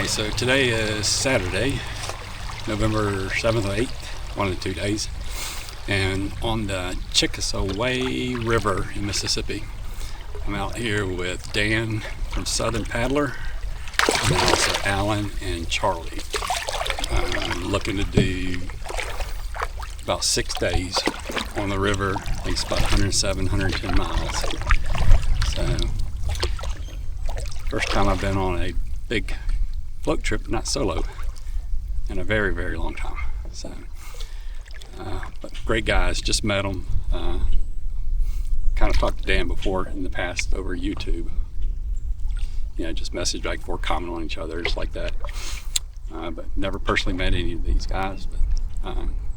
Okay, so today is Saturday, November 7th or 8th, one of the 2 days, and on the Chickasawhay River in Mississippi. I'm out here with Dan from Southern Paddler, and also Alan and Charlie. I'm looking to do about 6 days on the river. I think it's about 107, 110 miles. So, first time I've been on a big float trip, not solo, in a very, very long time. So, but great guys, just met them. Kind of talked to Dan before in the past over YouTube. You know, just message back and forth, comment on each other, just like that. But never personally met any of these guys, but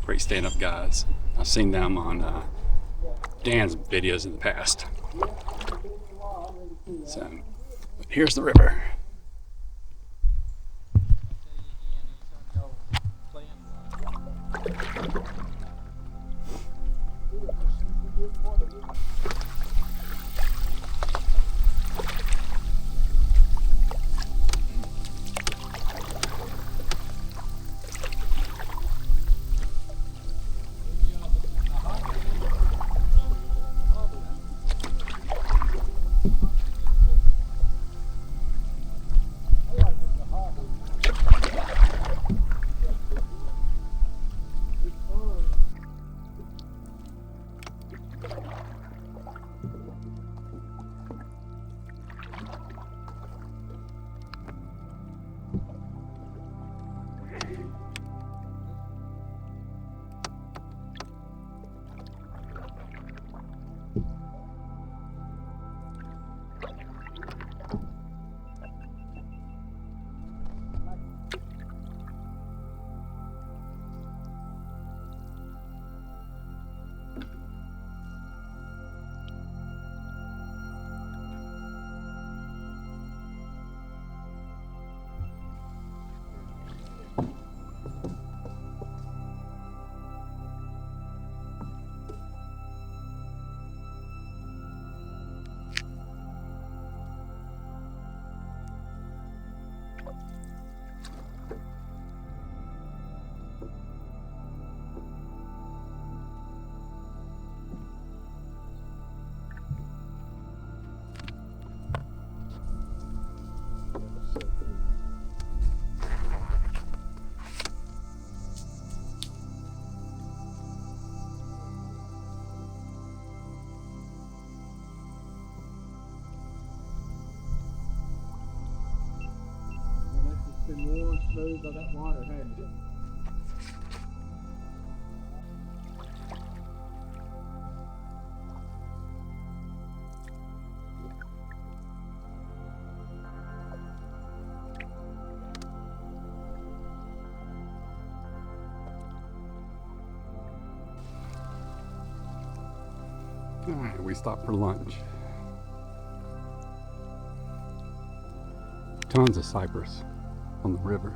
great stand-up guys. I've seen them on Dan's videos in the past. So, but here's the river. Been warm, smooth by that water, hadn't it? All right, we stopped for lunch. Tons of cypress on the river.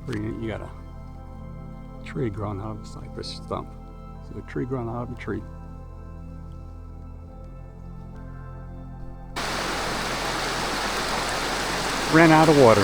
Pretty neat. You got a tree growing out of a cypress stump. So a tree growing out of a tree. Ran out of water.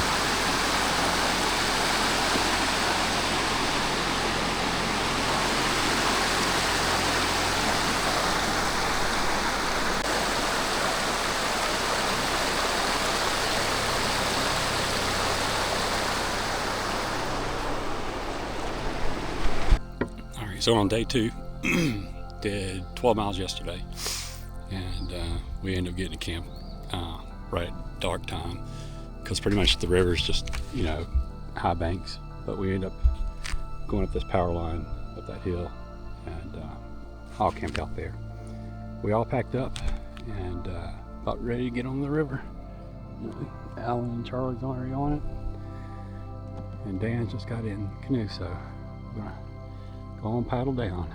Alright, so on day 2, did 12 miles yesterday, and we ended up getting to camp right at dark time, because pretty much the river's just, you know, high banks, but we ended up going up this power line up that hill and all camped out there. We all packed up and about ready to get on the river. Alan and Charlie's already on it, and Dan just got in Canoe, so we're gonna go on paddle down.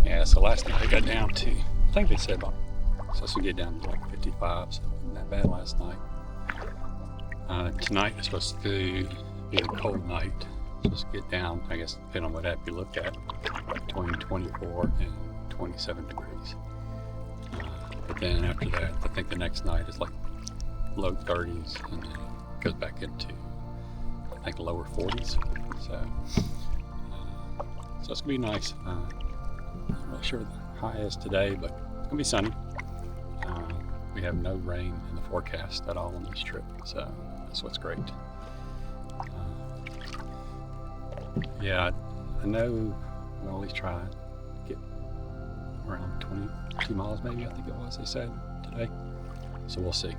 Yeah, so last night I got down to, I think they said about, supposed to get down to like 55, so it wasn't that bad last night. Tonight is supposed to be a cold night. Supposed to get down, I guess, depending on what app you look at, between 24 and 27 degrees. But then after that, I think the next night is like low 30s, and then it goes back into, I think, lower 40s. So it's gonna be nice. I'm not really sure what the high is today, but it's gonna be sunny. We have no rain in the forecast at all on this trip, so that's what's great. Yeah, I know we'll always try to get around 22 miles maybe, I think it was, they said today. So we'll see.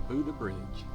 Shabuda Bridge.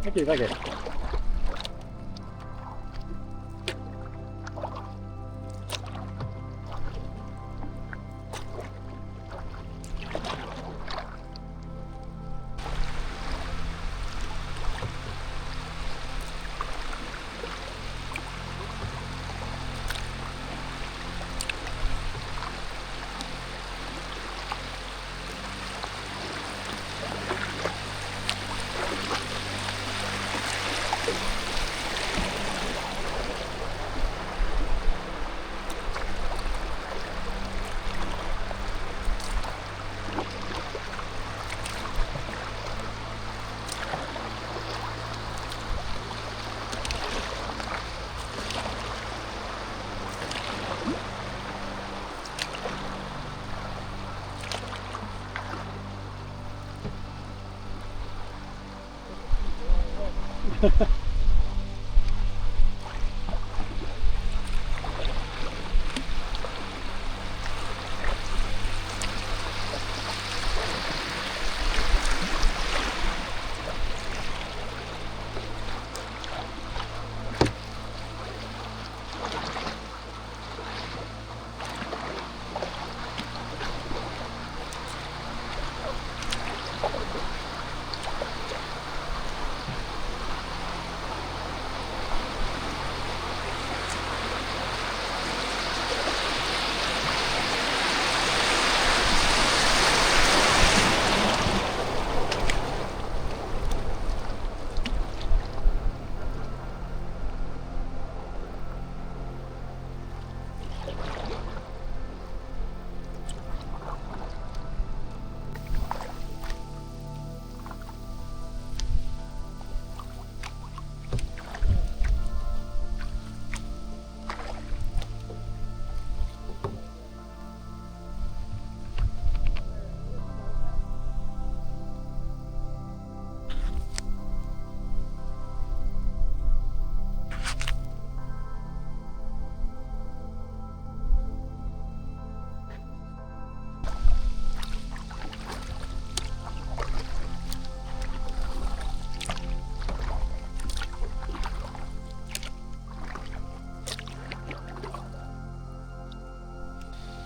Thank you, thank you.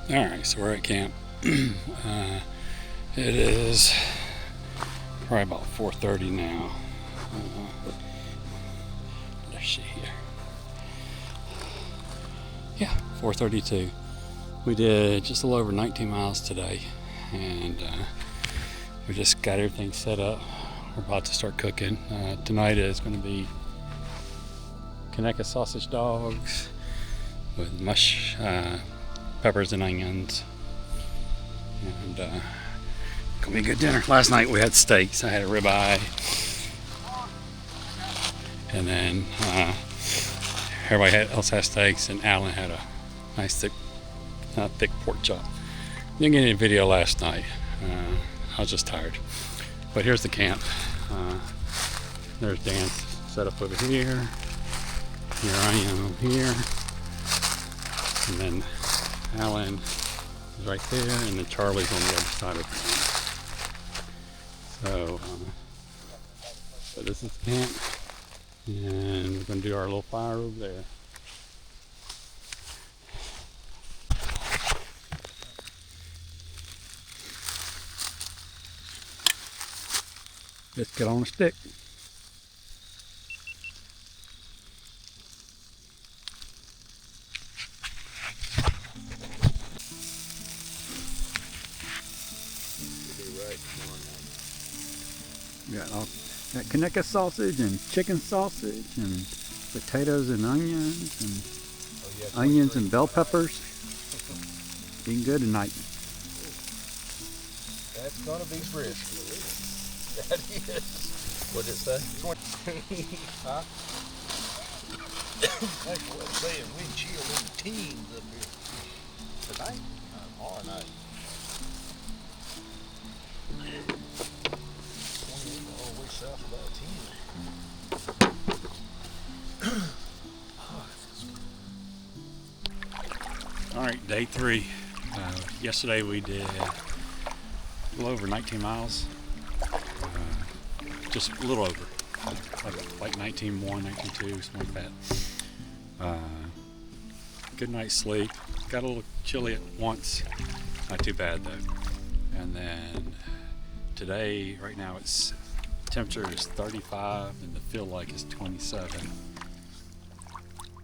Alright, so we're at camp. It is probably about 4:30 now. Let's see here. Yeah, 4:32. We did just a little over 19 miles today, and we just got everything set up. We're about to start cooking. Tonight is going to be Canoe sausage dogs with peppers and onions, and gonna be a good dinner. Last night we had steaks. I had a ribeye, and then everybody else had steaks, and Alan had a nice thick pork chop. Didn't get any video last night. I was just tired. But here's the camp. There's Dan set up over here. Here I am over here, and then Alan is right there, and then Charlie's on the other side of the camp. So this is the camp, and we're going to do our little fire over there. Let's get on a stick. Got Canoe sausage and chicken sausage and potatoes and onions and bell peppers. Eating good tonight. That's gonna be brisk. That is. What'd it say? Huh? That's what I'm saying. We chill in teams up here. Tonight? Tomorrow night. 28 all the way south of Altina. Alright, day 3. Yesterday we did a little over 19 miles. Just a little over. Like 19.1, 19.2, something like that. Good night's sleep. Got a little chilly at once. Not too bad though. And then today, right now, temperature is 35 and the feel like is 27.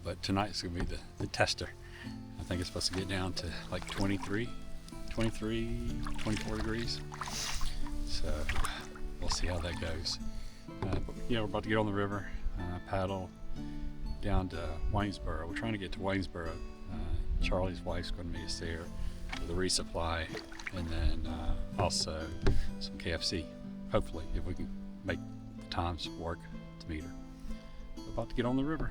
But tonight's gonna be the tester. I think it's supposed to get down to like 23, 24 degrees. So we'll see how that goes. But yeah, we're about to get on the river, paddle down to Waynesboro. We're trying to get to Waynesboro. Charlie's wife's going to meet us there for the resupply, and then also some KFC. Hopefully, if we can make the times work to meet her. We're about to get on the river.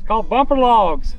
It's called bumper logs.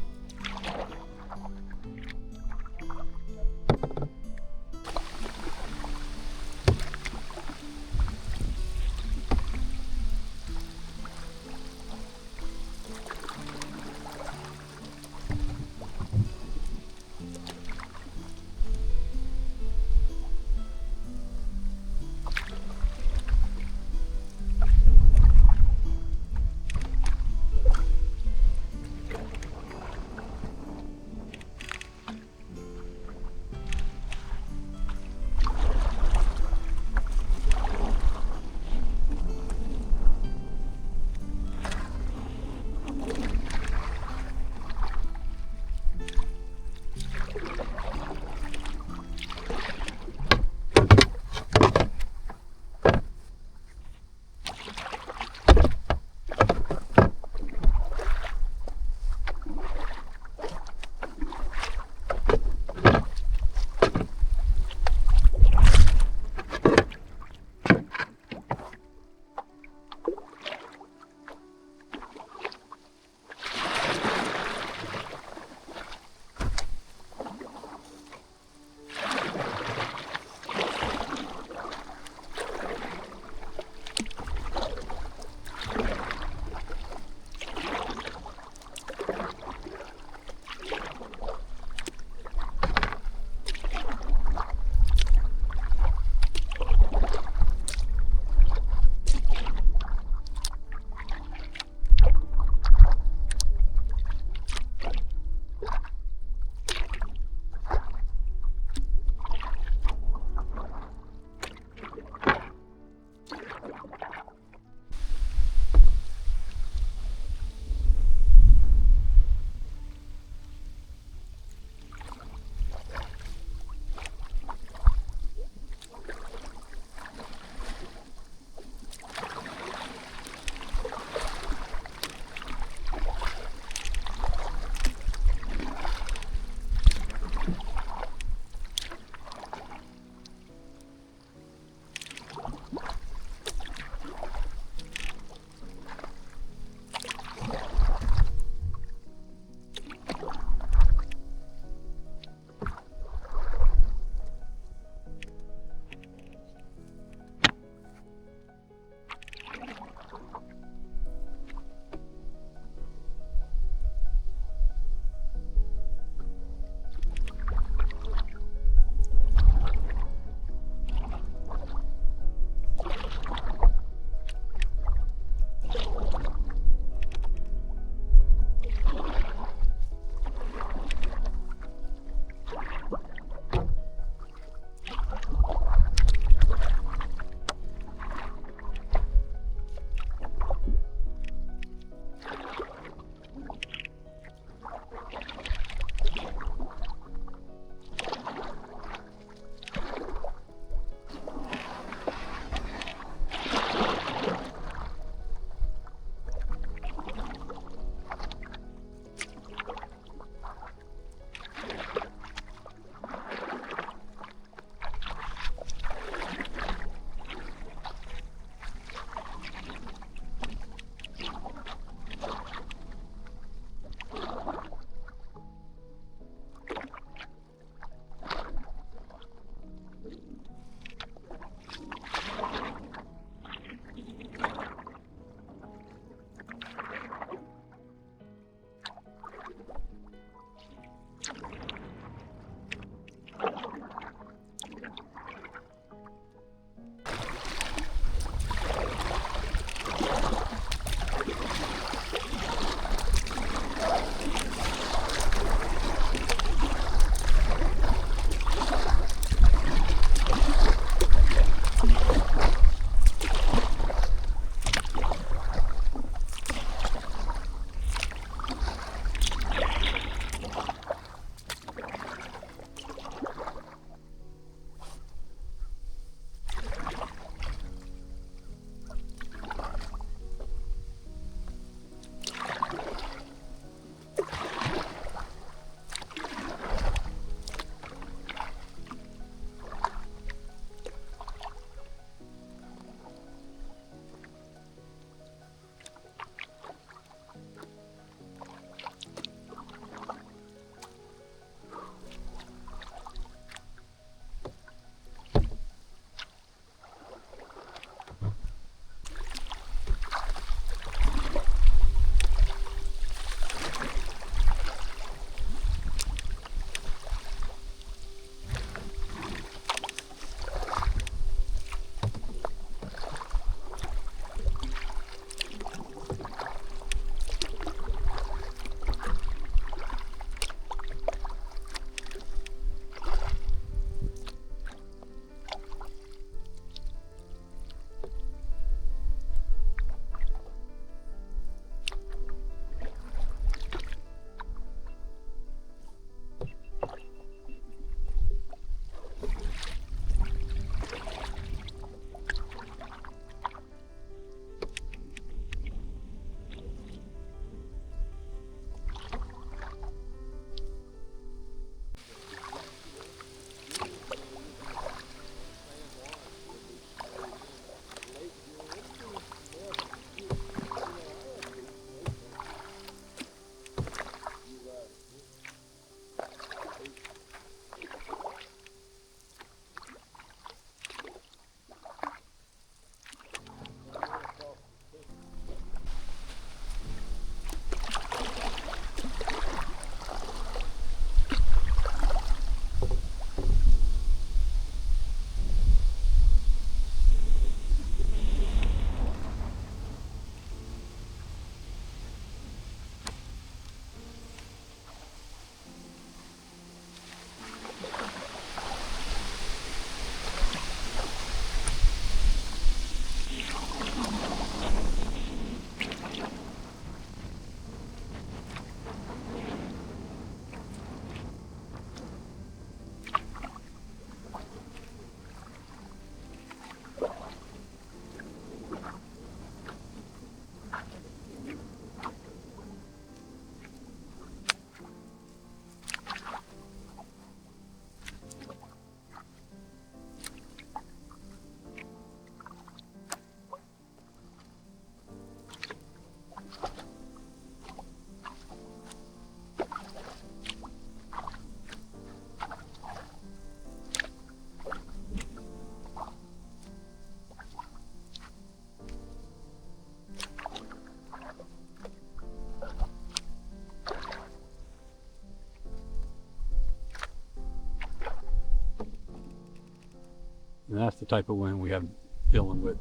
And that's the type of wind we have dealing with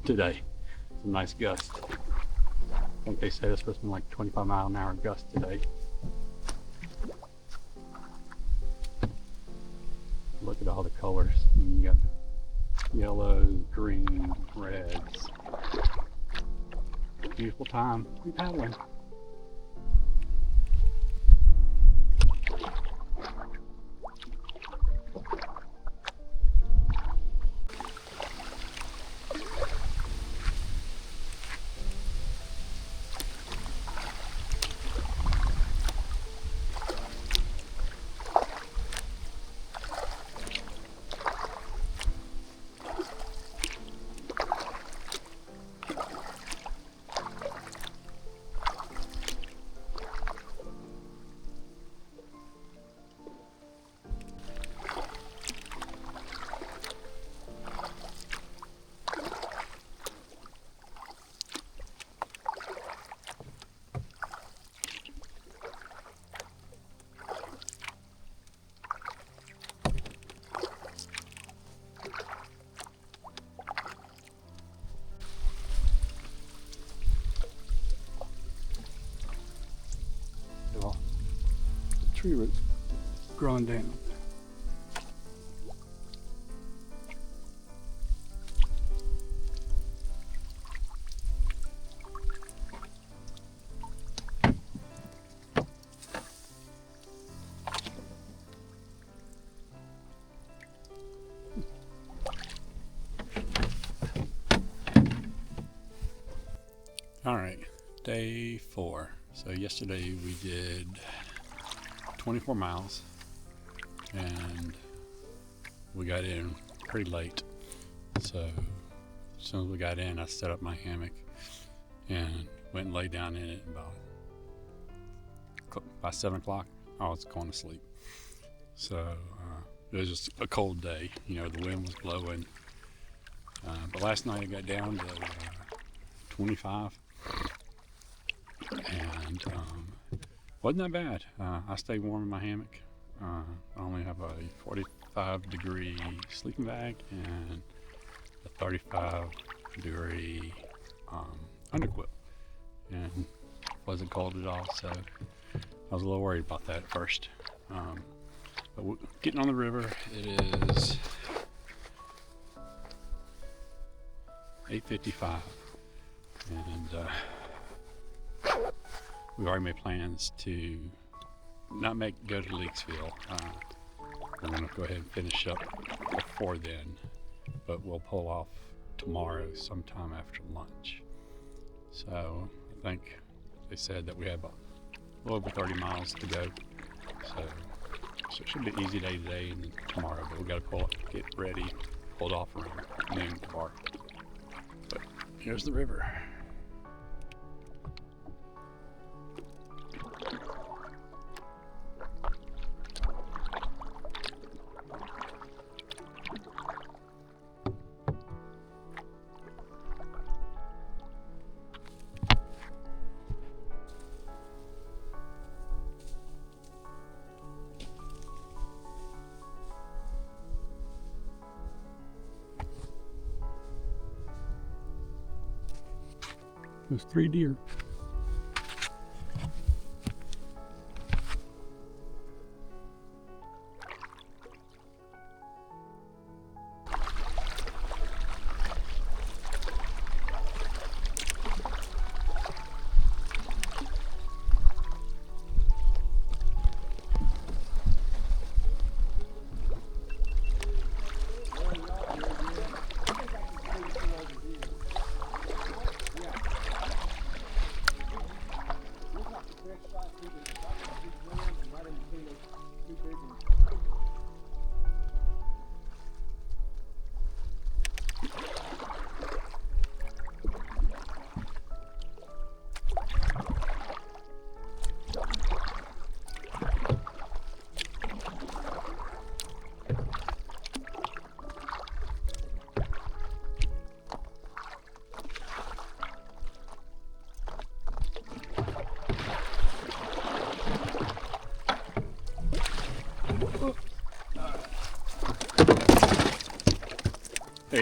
today. Some nice gusts. I think they said it's supposed to be like 25-mile-an-hour gust today. Look at all the colors. You got yellows, green, reds. Beautiful time to be paddling. Tree roots growing down. All right, day 4. So yesterday we did 24 miles and we got in pretty late. So as soon as we got in, I set up my hammock and went and lay down in it by 7 o'clock. I was going to sleep. So it was just a cold day. You know, the wind was blowing. But last night I got down to 25 and wasn't that bad. I stayed warm in my hammock. I only have a 45-degree sleeping bag and a 35-degree underquilt, and wasn't cold at all. So I was a little worried about that at first. But getting on the river, it is 8:55, and we've already made plans to not go to Leaksville. We're going to go ahead and finish up before then, but we'll pull off tomorrow sometime after lunch. So I think they said that we have a little over 30 miles to go. So it should be an easy day today and then tomorrow, but we got to get ready, pulled off around noon tomorrow. But here's the river. There's 3 deer.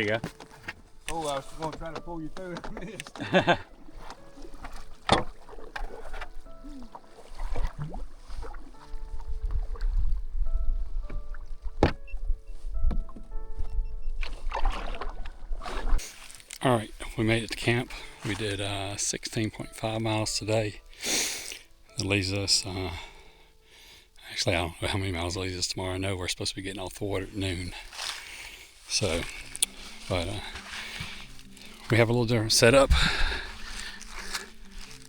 There you go. Oh, I was going to try to pull you through and I missed. All right, we made it to camp. We did 16.5 miles today. That leaves us, actually I don't know how many miles it leaves us tomorrow. I know we're supposed to be getting off the water at noon. So, but we have a little different setup.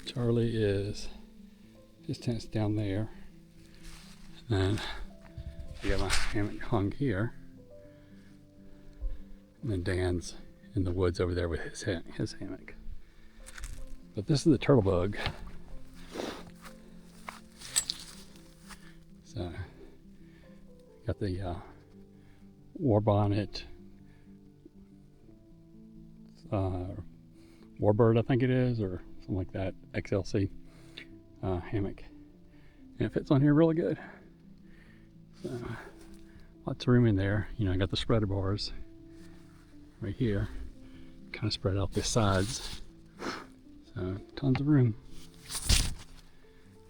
Charlie is, his tent's down there. And then I got my hammock hung here. And then Dan's in the woods over there with his hammock. But this is the turtle bug. So, got the war bonnet, warbird I think it is, or something like that, XLC hammock. And it fits on here really good. So, lots of room in there. You know, I got the spreader bars right here, kind of spread out the sides. So, tons of room.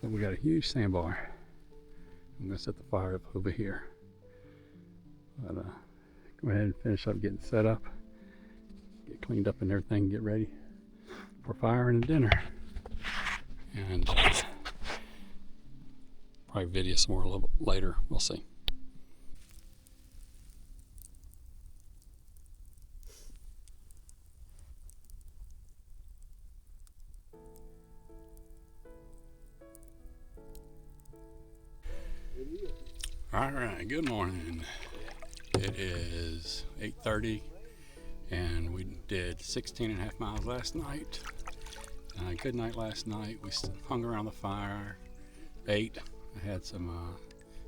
Then we got a huge sandbar. I'm gonna set the fire up over here. But go ahead and finish up getting set up, get cleaned up and everything, get ready for fire and dinner. And probably video some more a little bit later. We'll see. All right, good morning. It is 8:30 and we did 16.5 miles last night. Good night last night. We hung around the fire, ate. I had some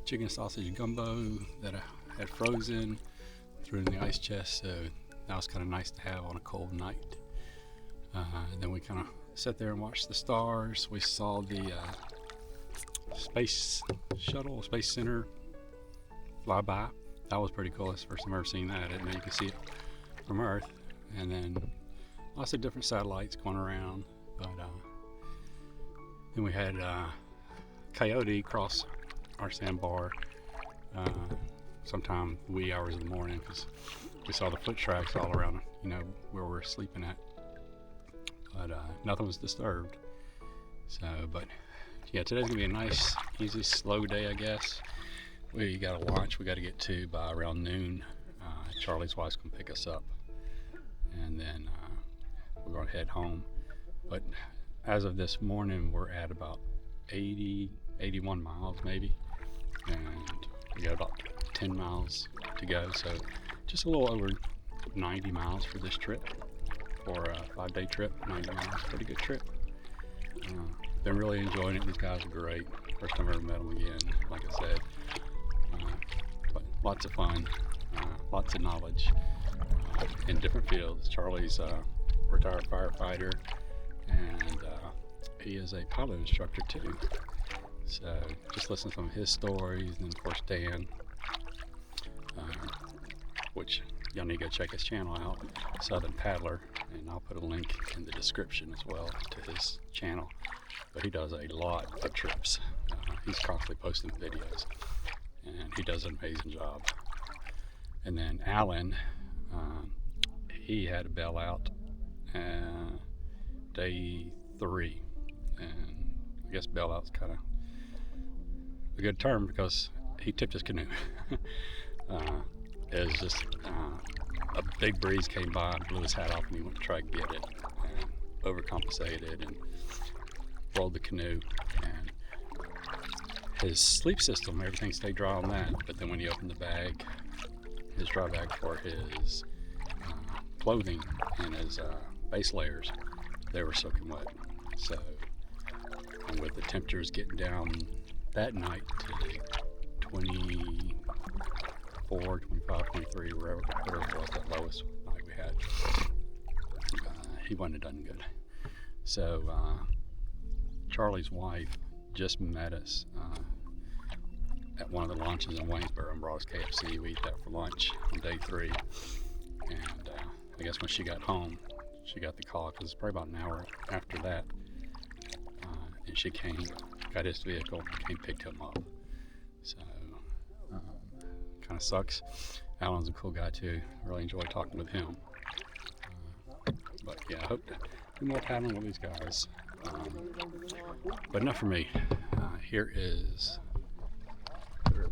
chicken sausage gumbo that I had frozen, threw it in the ice chest, so that was kind of nice to have on a cold night. And then we kind of sat there and watched the stars. We saw the space shuttle, Space Center fly by. That was pretty cool. That's the first time I've ever seen that. I didn't know you could see it from Earth. And then lots of different satellites going around. But then we had coyote cross our sandbar sometime wee hours in the morning, because we saw the foot tracks all around, you know, where we're sleeping at. But nothing was disturbed. So, but yeah, today's gonna be a nice, easy, slow day, I guess. We got a launch we got to get to by around noon. Charlie's wife's gonna pick us up, and then we're gonna head home. But as of this morning, we're at about 81 miles maybe, and we got about 10 miles to go. So just a little over 90 miles for this trip, for a 5-day trip. 90 miles, pretty good trip. Been really enjoying it. These guys are great. First time I ever met them again, like I said. But lots of fun, lots of knowledge in different fields. Charlie's a retired firefighter, and he is a pilot instructor too. So just listen to some of his stories, and of course Dan, which y'all need to go check his channel out, Southern Paddler, and I'll put a link in the description as well to his channel. But he does a lot of trips. He's constantly posting videos, and he does an amazing job. And then Alan, he had a bail out day 3, and I guess bail out's kind of a good term because he tipped his canoe. It was just a big breeze came by and blew his hat off, and he went to try to get it and overcompensated and rolled the canoe, and his sleep system, everything stayed dry on that. But then when he opened the bag, his dry bag for his clothing and his base layers, they were soaking wet. So, and with the temperatures getting down that night to 24, 25, 23, whatever it was, that lowest night we had, he wouldn't have done good. So Charlie's wife just met us at one of the launches in Waynesboro and brought us KFC. We ate that for lunch on day 3, and I guess when she got home, she got the call, because it's probably about an hour after that. And she came, got his vehicle, came picked him up. So, kind of sucks. Alan's a cool guy too. Really enjoy talking with him. But yeah, I hope to do more paddling with these guys. But enough for me. Here is the river.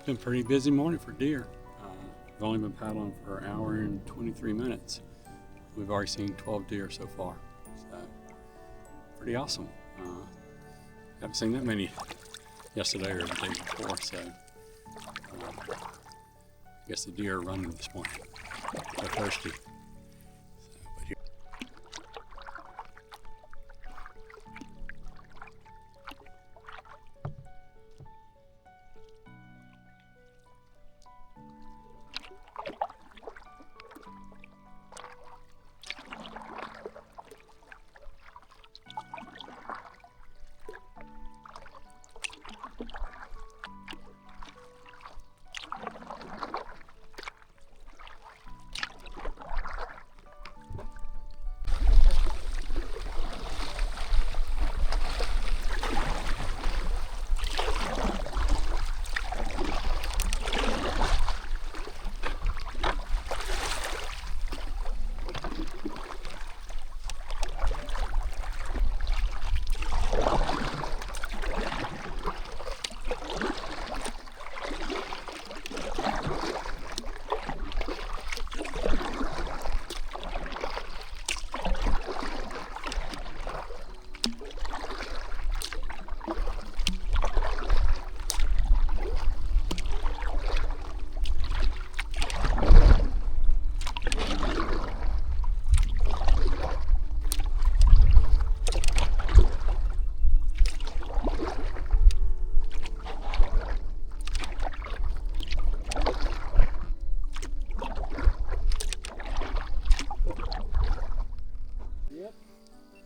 Been a pretty busy morning for deer. We've only been paddling for an hour and 23 minutes. We've already seen 12 deer so far. So, pretty awesome. Haven't seen that many yesterday or the day before, so I guess the deer are running this morning. They're thirsty.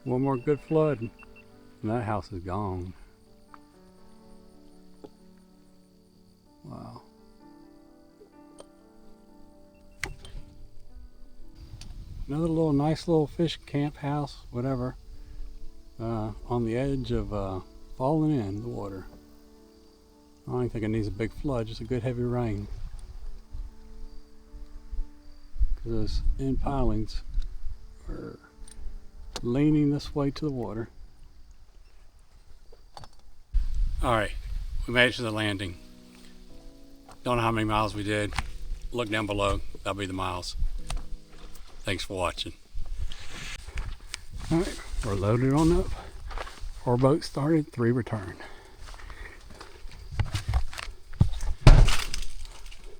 One more good flood, and that house is gone. Wow. Another little nice little fish camp house, whatever, on the edge of falling in the water. I don't think it needs a big flood, just a good heavy rain. Because those end pilings are leaning this way to the water. Alright, we made it to the landing. Don't know how many miles we did. Look down below, that'll be the miles. Thanks for watching. Alright, we're loaded on up. 4 boats started, 3 returned.